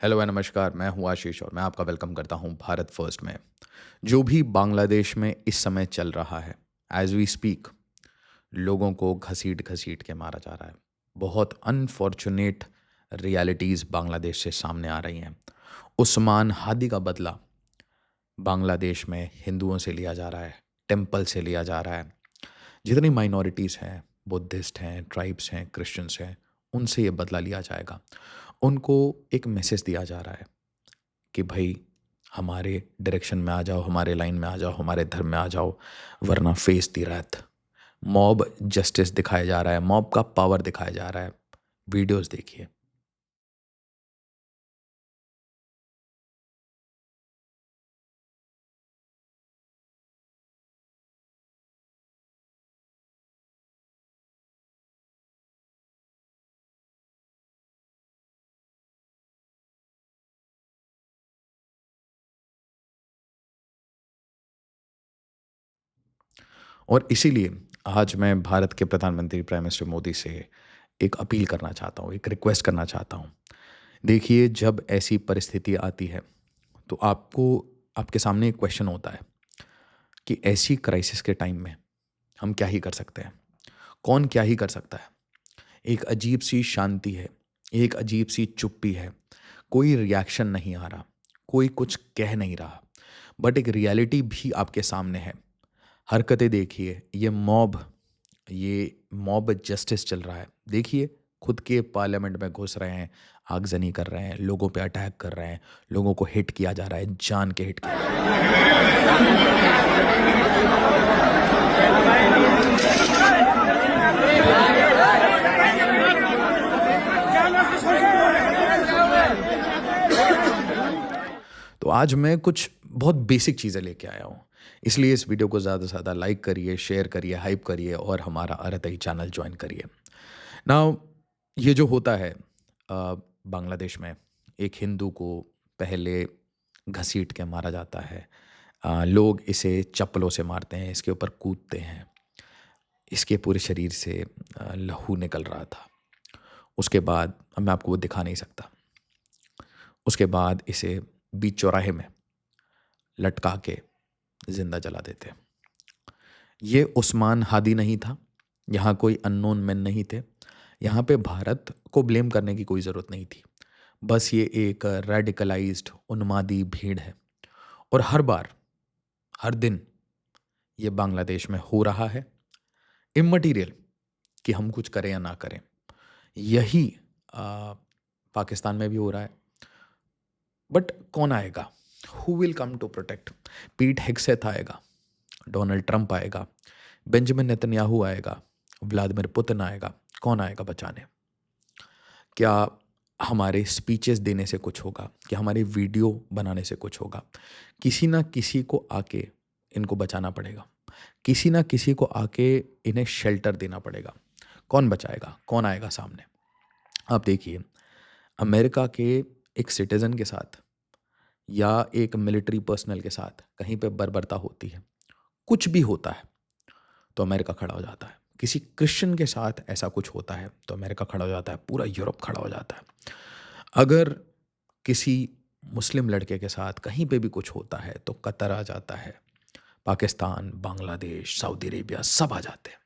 Hello and नमस्कार, मैं हूँ आशीष और मैं आपका वेलकम करता हूँ भारत फर्स्ट में। जो भी बांग्लादेश में इस समय चल रहा है, एज वी स्पीक, लोगों को घसीट घसीट के मारा जा रहा है। बहुत अनफॉर्चुनेट रियलिटीज़ बांग्लादेश से सामने आ रही हैं। उस्मान हादी का बदला बांग्लादेश में हिंदुओं से लिया जा रहा है, टेम्पल से लिया जा रहा है। जितनी माइनॉरिटीज़ हैं, बुद्धिस्ट हैं, ट्राइब्स हैं, क्रिश्चियंस हैं, उनसे ये बदला लिया जाएगा। उनको एक मैसेज दिया जा रहा है कि भाई हमारे डायरेक्शन में आ जाओ, हमारे लाइन में आ जाओ, हमारे धर्म में आ जाओ, वरना face the wrath. Mob justice दिखाया जा रहा है, मॉब का पावर दिखाया जा रहा है। वीडियोस देखिए। और इसीलिए आज मैं भारत के प्रधानमंत्री प्राइम मिनिस्टर मोदी से एक अपील करना चाहता हूँ, एक रिक्वेस्ट करना चाहता हूँ। देखिए, जब ऐसी परिस्थिति आती है तो आपको आपके सामने एक क्वेश्चन होता है कि ऐसी क्राइसिस के टाइम में हम क्या ही कर सकते हैं? कौन क्या ही कर सकता है? एक अजीब-सी शांति है, एक अजीब-सी चुप्पी है, कोई रिएक्शन नहीं आ रहा, कोई कुछ कह नहीं रहा, बट एक रियलिटी भी आपके सामने है। हरकतें देखिए, ये मॉब जस्टिस चल रहा है। देखिए, खुद के पार्लियामेंट में घुस रहे हैं, आगजनी कर रहे हैं, लोगों पे अटैक कर रहे हैं, लोगों को हिट किया जा रहा है, जान के हिट किया जा रहा है। तो आज मैं कुछ बहुत बेसिक चीज़ें लेके आया हूँ। इसलिए इस वीडियो को ज़्यादा से ज़्यादा लाइक करिए, शेयर करिए, हाइप करिए और हमारा अरतई चैनल जॉइन करिए। नाउ ये जो होता है बांग्लादेश में, एक हिंदू को पहले घसीट के मारा जाता है। लोग इसे चप्पलों से मारते हैं, इसके ऊपर कूदते हैं, इसके पूरे शरीर से लहू निकल रहा था। उसके बाद अब मैं आपको वो दिखा नहीं सकता। उसके बाद इसे बीच चौराहे में लटका के ज़िंदा जला देते हैं। ये उस्मान हादी नहीं था, यहाँ कोई अननोन मैन नहीं थे, यहाँ पे भारत को ब्लेम करने की कोई ज़रूरत नहीं थी। बस ये एक रेडिकलाइज्ड उन्मादी भीड़ है और हर बार, हर दिन ये बांग्लादेश में हो रहा है। इमैटेरियल कि हम कुछ करें या ना करें, यही पाकिस्तान में भी हो रहा है। बट कौन आएगा? Who will come to protect? Pete Hegseth आएगा, डोनाल्ड ट्रंप आएगा, बेंजामिन नेतन्याहू आएगा, व्लादिमीर पुतिन आएगा। कौन आएगा बचाने? क्या हमारे स्पीचेस देने से कुछ होगा? क्या हमारे वीडियो बनाने से कुछ होगा? किसी ना किसी को आके इनको बचाना पड़ेगा, किसी ना किसी को आके इन्हें शेल्टर देना पड़ेगा। कौन बचाएगा? कौन आएगा सामने? आप देखिए, अमेरिका के एक सिटीजन के साथ या एक मिलिट्री पर्सनल के साथ कहीं पे बर्बरता होती है, कुछ भी होता है तो अमेरिका खड़ा हो जाता है। किसी क्रिश्चियन के साथ ऐसा कुछ होता है तो अमेरिका खड़ा हो जाता है, पूरा यूरोप खड़ा हो जाता है। अगर किसी मुस्लिम लड़के के साथ कहीं पे भी कुछ होता है तो कतर आ जाता है, पाकिस्तान, बांग्लादेश, सऊदी अरेबिया सब आ जाते हैं।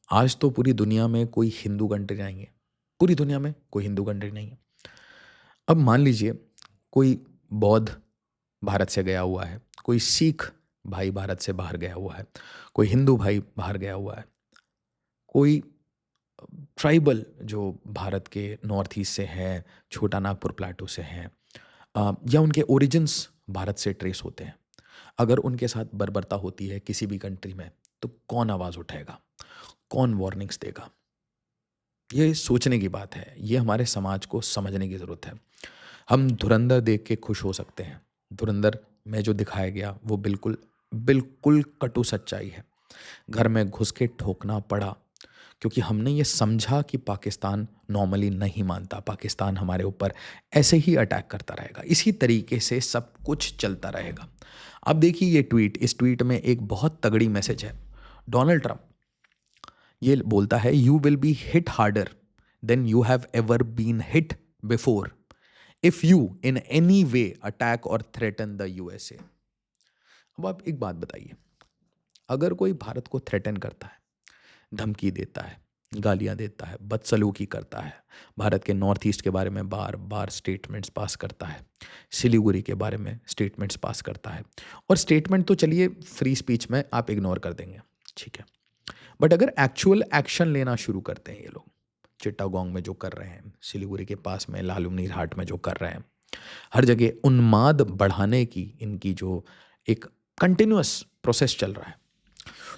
आज तो पूरी दुनिया में कोई हिंदू कंट्री नहीं है, पूरी दुनिया में कोई हिंदू कंट्री नहीं है। अब मान लीजिए कोई बौद्ध भारत से गया हुआ है, कोई सिख भाई भारत से बाहर गया हुआ है, कोई हिंदू भाई बाहर गया हुआ है, कोई ट्राइबल जो भारत के नॉर्थ ईस्ट से हैं, छोटा नागपुर प्लाटू से हैं, या उनके ओरिजिन्स भारत से ट्रेस होते हैं। अगर उनके साथ बर्बरता होती है किसी भी कंट्री में, तो कौन आवाज़ उठाएगा? कौन वार्निंग्स देगा? ये सोचने की बात है, ये हमारे समाज को समझने की ज़रूरत है। हम धुरंधर देख के खुश हो सकते हैं। धुरंधर में जो दिखाया गया वो बिल्कुल, बिल्कुल कटु सच्चाई है। घर में घुस के ठोकना पड़ा क्योंकि हमने ये समझा कि पाकिस्तान नॉर्मली नहीं मानता, पाकिस्तान हमारे ऊपर ऐसे ही अटैक करता रहेगा, इसी तरीके से सब कुछ चलता रहेगा। अब देखिए ये ट्वीट, इस ट्वीट में एक बहुत तगड़ी मैसेज है। डोनाल्ड ट्रंप ये बोलता है, you will be hit harder than you have ever been hit before if you in any way attack और थ्रेटन द यूएसए। अब आप एक बात बताइए, अगर कोई भारत को थ्रेटन करता है, धमकी देता है, गालियां देता है, बदसलूकी करता है, भारत के नॉर्थ ईस्ट के बारे में बार बार स्टेटमेंट्स पास करता है, सिलीगुड़ी के बारे में स्टेटमेंट्स पास करता है, और स्टेटमेंट तो चलिए फ्री स्पीच में आप इग्नोर कर देंगे, ठीक है, बट अगर एक्चुअल एक्शन लेना शुरू करते हैं ये लोग, चिट्टागोंग में जो कर रहे हैं, सिलीगुड़ी के पास में लालुमनीर हाट में जो कर रहे हैं, हर जगह उन्माद बढ़ाने की इनकी जो एक कंटिन्यूअस प्रोसेस चल रहा है,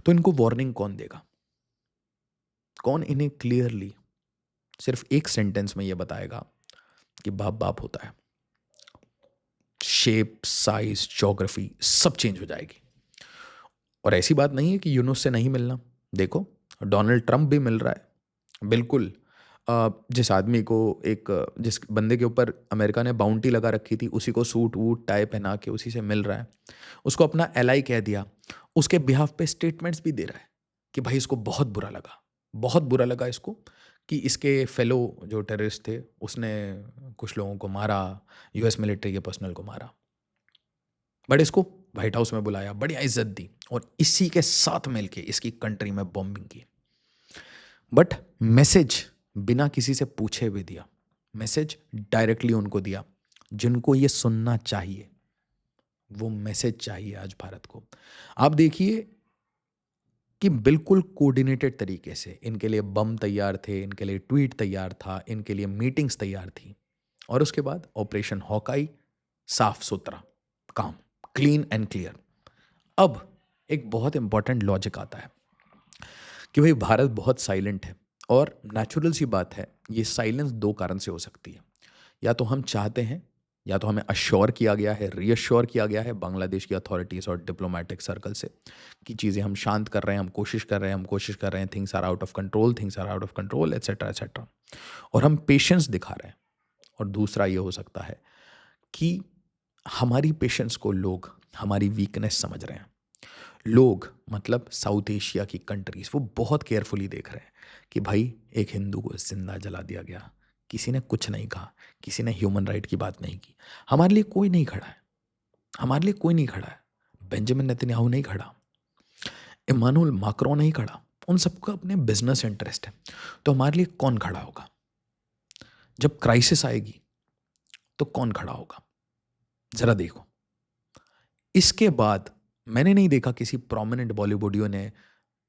तो इनको वार्निंग कौन देगा? कौन इन्हें क्लियरली सिर्फ एक सेंटेंस में ये बताएगा कि बाप बाप होता है? शेप, साइज, ज्योग्राफी सब चेंज हो जाएगी। और ऐसी बात नहीं है कि यूनुस से नहीं मिलना, देखो डोनाल्ड ट्रंप भी मिल रहा है, बिल्कुल। जिस आदमी को जिस बंदे के ऊपर अमेरिका ने बाउंटी लगा रखी थी, उसी को सूट वूट टाई पहना के उसी से मिल रहा है, उसको अपना एलाई कह दिया, उसके बिहाफ पे स्टेटमेंट्स भी दे रहा है कि भाई इसको बहुत बुरा लगा, बहुत बुरा लगा इसको कि इसके फेलो जो टेररिस्ट थे उसने कुछ लोगों को मारा, यूएस मिलिट्री के पर्सनल को मारा, बट इसको व्हाइट हाउस में बुलाया, बढ़िया इज्जत दी, और इसी के साथ मिलके इसकी कंट्री में बॉम्बिंग की। बट मैसेज बिना किसी से पूछे भी दिया, मैसेज डायरेक्टली उनको दिया जिनको ये सुनना चाहिए। वो मैसेज चाहिए आज भारत को। आप देखिए कि बिल्कुल कोऑर्डिनेटेड तरीके से इनके लिए बम तैयार थे, इनके लिए ट्वीट तैयार था, इनके लिए मीटिंग्स तैयार थी, और उसके बाद ऑपरेशन हॉकाई, साफ सुथरा काम, क्लीन एंड क्लियर। अब एक बहुत इंपॉर्टेंट लॉजिक आता है कि भाई भारत बहुत साइलेंट है, और नेचुरल सी बात है, ये साइलेंस दो कारण से हो सकती है। या तो हम चाहते हैं, या तो हमें अश्योर किया गया है, रीअश्योर किया गया है बांग्लादेश की अथॉरिटीज़ और डिप्लोमेटिक सर्कल से कि चीज़ें हम शांत कर रहे हैं, हम कोशिश कर रहे हैं, हम कोशिश कर रहे हैं, things are out of control, things are out of control, etcetera etcetera, और हम पेशेंस दिखा रहे हैं। और दूसरा ये हो सकता है कि हमारी पेशेंस को लोग हमारी वीकनेस समझ रहे हैं। लोग मतलब साउथ एशिया की कंट्रीज़ वो बहुत केयरफुली देख रहे हैं कि भाई एक हिंदू को जिंदा जला दिया गया, किसी ने कुछ नहीं कहा, किसी ने ह्यूमन राइट की बात नहीं की, हमारे लिए कोई नहीं खड़ा है, हमारे लिए कोई नहीं खड़ा है, बेंजामिन नेतन्याहू नहीं खड़ा, इमानुएल मैक्रोन नहीं खड़ा, उन सबका अपने बिजनेस इंटरेस्ट है, तो हमारे लिए कौन खड़ा होगा? जब क्राइसिस आएगी तो कौन खड़ा होगा? जरा देखो। इसके बाद मैंने नहीं देखा किसी प्रोमिनेंट बॉलीवुडियो ने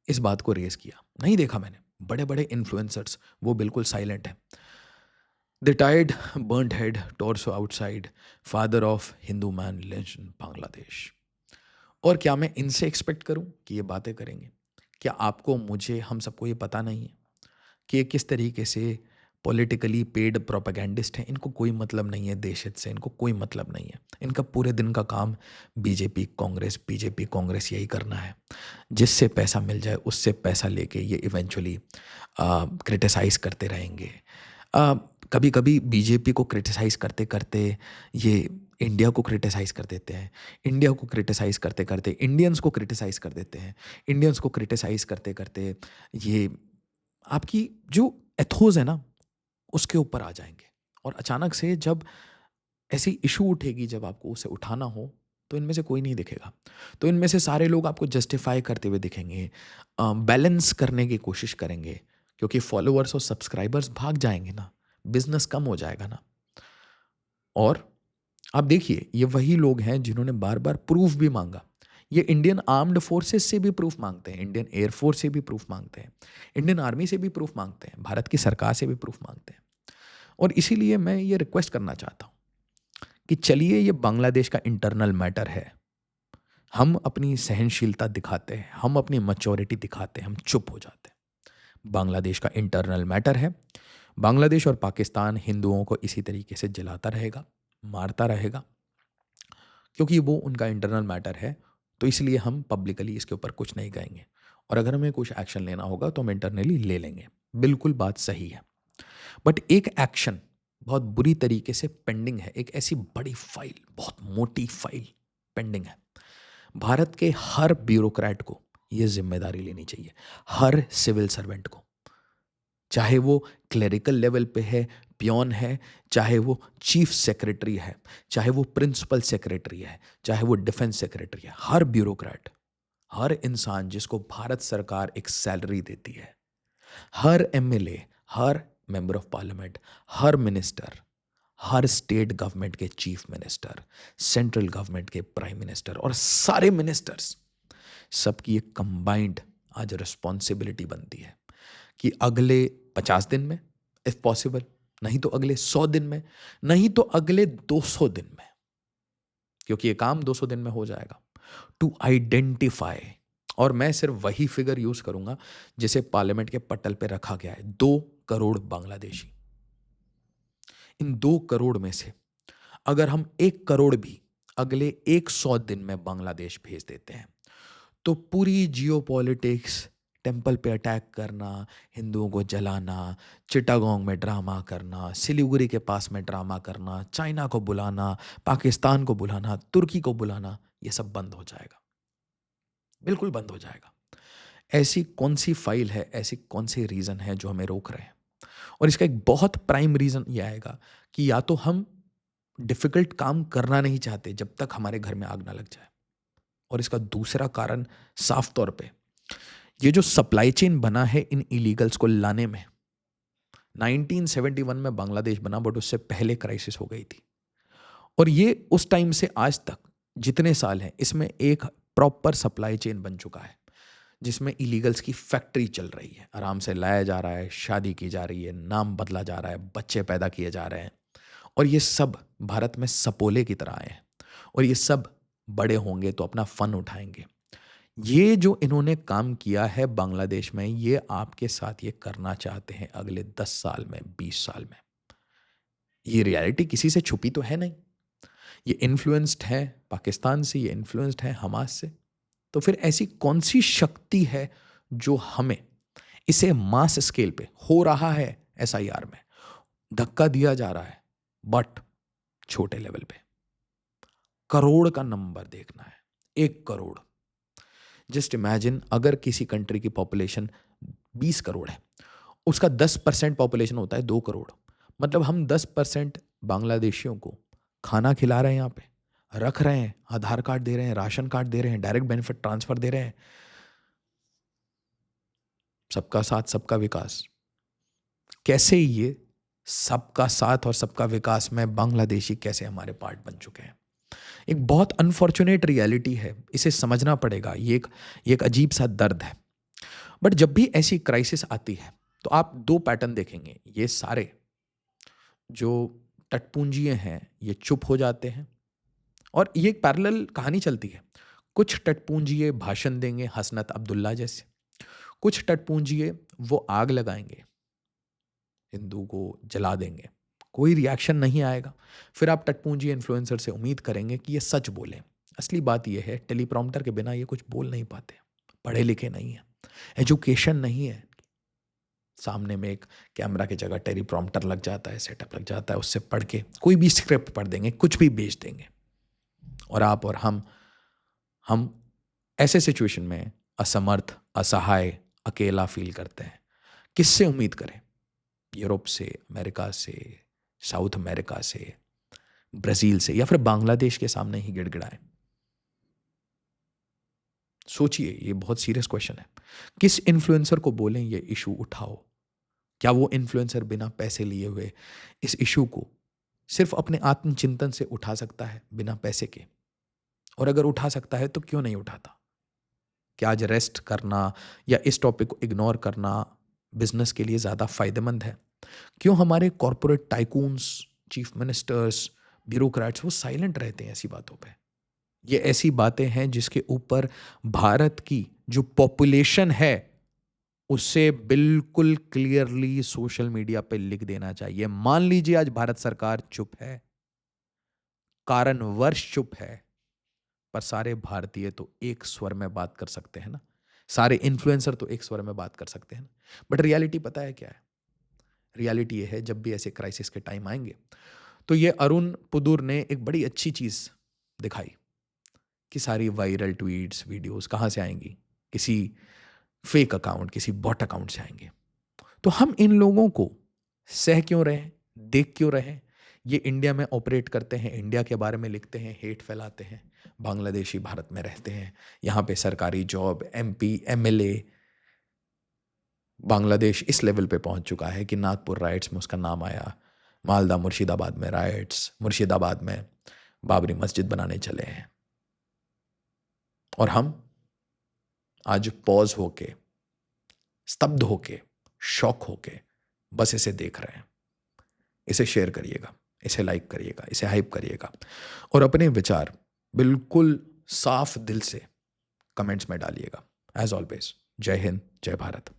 इस बात को रेज किया, नहीं देखा मैंने। बड़े बड़े इन्फ्लुएंसर्स वो बिल्कुल साइलेंट हैं। The tied burned head torso outside, father of Hindu man lynched in Bangladesh. और क्या मैं इनसे एक्सपेक्ट करूं कि ये बातें करेंगे? क्या आपको, मुझे, हम सबको ये पता नहीं है कि ये किस तरीके से पॉलिटिकली पेड प्रोपेगेंडिस्ट हैं? इनको कोई मतलब नहीं है देश हित से, इनको कोई मतलब नहीं है। इनका पूरे दिन का काम बीजेपी कांग्रेस यही करना है। जिससे पैसा मिल जाए उससे पैसा लेके ये इवेंचुअली क्रिटिसाइज़ करते रहेंगे। कभी कभी बीजेपी को क्रिटिसाइज़ करते करते ये इंडिया को क्रिटिसाइज़ कर देते हैं, इंडिया को क्रिटिसाइज़ करते करते इंडियंस को क्रिटिसाइज़ कर देते हैं, इंडियंस को क्रिटिसाइज़ करते करते ये आपकी जो एथोस है ना उसके ऊपर आ जाएंगे। और अचानक से जब ऐसी इशू उठेगी, जब आपको उसे उठाना हो, तो इनमें से कोई नहीं दिखेगा। तो इनमें से सारे लोग आपको जस्टिफाई करते हुए दिखेंगे, बैलेंस करने की कोशिश करेंगे, क्योंकि फॉलोअर्स और सब्सक्राइबर्स भाग जाएंगे ना, बिजनेस कम हो जाएगा ना। और आप देखिए ये वही लोग हैं जिन्होंने बार बार प्रूफ भी मांगा। ये इंडियन आर्म्ड फोर्सेस से भी प्रूफ मांगते हैं, इंडियन एयरफोर्स से भी प्रूफ मांगते हैं, इंडियन आर्मी से भी प्रूफ मांगते हैं, भारत की सरकार से भी प्रूफ मांगते हैं। और इसीलिए मैं ये रिक्वेस्ट करना चाहता हूँ कि चलिए, ये बांग्लादेश का इंटरनल मैटर है, हम अपनी सहनशीलता दिखाते हैं, हम अपनी मैच्योरिटी दिखाते हैं, हम चुप हो जाते हैं। बांग्लादेश का इंटरनल मैटर है, बांग्लादेश और पाकिस्तान हिंदुओं को इसी तरीके से जलाता रहेगा, मारता रहेगा, क्योंकि वो उनका इंटरनल मैटर है। तो इसलिए हम पब्लिकली इसके ऊपर कुछ नहीं कहेंगे, और अगर हमें कुछ एक्शन लेना होगा तो हम इंटरनली ले लेंगे। बिल्कुल बात सही है। बट एक एक्शन बहुत बुरी तरीके से पेंडिंग है, एक ऐसी बड़ी फाइल, बहुत मोटी फाइल पेंडिंग है। भारत के हर ब्यूरोक्रेट को ये जिम्मेदारी लेनी चाहिए, हर सिविल सर्वेंट को, चाहे वो क्लेरिकल लेवल पे है, पियोन है, चाहे वो चीफ सेक्रेटरी है, चाहे वो प्रिंसिपल सेक्रेटरी है, चाहे वो डिफेंस सेक्रेटरी है, हर ब्यूरोक्रेट, हर इंसान जिसको भारत सरकार एक सैलरी देती है, हर एमएलए, हर मेंबर ऑफ पार्लियामेंट, हर मिनिस्टर, हर स्टेट गवर्नमेंट के चीफ मिनिस्टर, सेंट्रल गवर्नमेंट के प्राइम मिनिस्टर और सारे मिनिस्टर्स, सबकी एक कंबाइंड आज रिस्पॉन्सिबिलिटी बनती है कि अगले 50 दिन में, इफ पॉसिबल, नहीं तो अगले 100 दिन में, नहीं तो अगले 200 दिन में, क्योंकि ये काम 200 दिन में हो जाएगा, टू आइडेंटिफाई, और मैं सिर्फ वही फिगर यूज करूंगा जिसे पार्लियामेंट के पटल पे रखा गया है, 2 करोड़ बांग्लादेशी। इन 2 करोड़ में से अगर हम 1 करोड़ भी अगले 100 दिन में बांग्लादेश भेज देते हैं, तो पूरी जियोपॉलिटिक्स, टेम्पल पे अटैक करना, हिंदुओं को जलाना, चिटागोंग में ड्रामा करना, सिलीगुड़ी के पास में ड्रामा करना, चाइना को बुलाना, पाकिस्तान को बुलाना, तुर्की को बुलाना, ये सब बंद हो जाएगा, बिल्कुल बंद हो जाएगा। ऐसी कौन सी फाइल है, ऐसी कौन सी रीज़न है जो हमें रोक रहे हैं? और इसका एक बहुत प्राइम रीज़न ये आएगा कि या तो हम डिफ़िकल्ट काम करना नहीं चाहते जब तक हमारे घर में आग ना लग जाए, और इसका दूसरा कारण साफ तौर पे ये जो सप्लाई चेन बना है इन इलीगल्स को लाने में, 1971 में बांग्लादेश बना, बट उससे पहले क्राइसिस हो गई थी, और ये उस टाइम से आज तक जितने साल हैं इसमें एक प्रॉपर सप्लाई चेन बन चुका है, जिसमें इलीगल्स की फैक्ट्री चल रही है, आराम से लाया जा रहा है, शादी की जा रही है, नाम बदला जा रहा है, बच्चे पैदा किए जा रहे हैं, और ये सब भारत में सपोले की तरह आए हैं, और ये सब बड़े होंगे तो अपना फन उठाएंगे। ये जो इन्होंने काम किया है बांग्लादेश में, ये आपके साथ ये करना चाहते हैं अगले 10 साल में, 20 साल में। ये रियलिटी किसी से छुपी तो है नहीं, ये इन्फ्लुएंस्ड है पाकिस्तान से, ये इन्फ्लुएंस्ड है हमास से। तो फिर ऐसी कौन सी शक्ति है जो हमें इसे मास स्केल पे हो रहा है, एसआईआर में धक्का दिया जा रहा है, बट छोटे लेवल पे करोड़ का नंबर देखना है, 1 करोड़। जस्ट इमेजिन अगर किसी कंट्री की पॉपुलेशन 20 करोड़ है, उसका 10% पॉपुलेशन होता है 2 करोड़, मतलब हम 10% बांग्लादेशियों को खाना खिला रहे हैं, यहाँ पे रख रहे हैं, आधार कार्ड दे रहे हैं, राशन कार्ड दे रहे हैं, डायरेक्ट बेनिफिट ट्रांसफर दे रहे हैं। सबका साथ सबका विकास, कैसे ये सबका साथ और सबका विकास में बांग्लादेशी कैसे हमारे पार्ट बन चुके हैं? एक बहुत अनफॉर्चुनेट रियलिटी है, इसे समझना पड़ेगा। ये एक अजीब सा दर्द है। बट जब भी ऐसी क्राइसिस आती है तो आप 2 पैटर्न देखेंगे, ये सारे जो टटपूंजिए हैं ये चुप हो जाते हैं, और ये एक पैरेलल कहानी चलती है। कुछ टटपूंजिए भाषण देंगे, हसनत अब्दुल्ला जैसे, कुछ टटपूंजिए वो आग लगाएंगे, हिंदू को जला देंगे, कोई रिएक्शन नहीं आएगा। फिर आप टटपूंजी इन्फ्लुएंसर से उम्मीद करेंगे कि ये सच बोलें। असली बात ये है, टेलीप्रॉम्प्टर के बिना ये कुछ बोल नहीं पाते, पढ़े लिखे नहीं है, एजुकेशन नहीं है। सामने में एक कैमरा की जगह टेलीप्रॉम्प्टर लग जाता है, सेटअप लग जाता है, उससे पढ़ के कोई भी स्क्रिप्ट पढ़ देंगे, कुछ भी बेच देंगे, और आप और हम ऐसे सिचुएशन में असमर्थ, असहाय, अकेला फील करते हैं। किससे उम्मीद करें? यूरोप से, अमेरिका से, साउथ अमेरिका से, ब्राज़ील से, या फिर बांग्लादेश के सामने ही गिड़गिड़ाएं? सोचिए, ये बहुत सीरियस क्वेश्चन है। किस इन्फ्लुएंसर को बोलें ये इशू उठाओ? क्या वो इन्फ्लुएंसर बिना पैसे लिए हुए इस इशू को सिर्फ अपने आत्मचिंतन से उठा सकता है, बिना पैसे के? और अगर उठा सकता है तो क्यों नहीं उठाता? क्या आज रेस्ट करना या इस टॉपिक को इग्नोर करना बिजनेस के लिए ज़्यादा फायदेमंद है? क्यों हमारे corporate tycoons, chief ministers, bureaucrats वो साइलेंट रहते हैं ऐसी बातों पे? ये ऐसी बातें हैं जिसके ऊपर भारत की जो पॉपुलेशन है उसे बिल्कुल क्लियरली सोशल मीडिया पे लिख देना चाहिए। मान लीजिए आज भारत सरकार चुप है, कारणवश चुप है, पर सारे भारतीय तो एक स्वर में बात कर सकते हैं ना, सारे इन्फ्लुएंसर तो एक स्वर में बात कर सकते हैं ना। बट रियलिटी पता है क्या है? रियलिटी ये है, जब भी ऐसे क्राइसिस के टाइम आएंगे तो ये अरुण पुदुर ने एक बड़ी अच्छी चीज दिखाई कि सारी वायरल ट्वीट्स, वीडियोस कहाँ से आएंगी? किसी फेक अकाउंट, किसी बॉट अकाउंट से आएंगे। तो हम इन लोगों को सह क्यों रहें, देख क्यों रहें? ये इंडिया में ऑपरेट करते हैं, इंडिया के बारे में लिखते हैं, हेट फैलाते हैं। बांग्लादेशी भारत में रहते हैं, यहाँ पे सरकारी जॉब, एमपी, एमएलए। बांग्लादेश इस लेवल पे पहुंच चुका है कि नागपुर राइट्स में उसका नाम आया, मालदा मुर्शिदाबाद में राइट्स, मुर्शिदाबाद में बाबरी मस्जिद बनाने चले हैं। और हम आज पॉज होके, स्तब्ध होके, शॉक होके बस इसे देख रहे हैं। इसे शेयर करिएगा, इसे लाइक करिएगा, इसे हाइप करिएगा और अपने विचार बिल्कुल साफ दिल से कमेंट्स में डालिएगा। एज ऑलवेज, जय हिंद, जय भारत।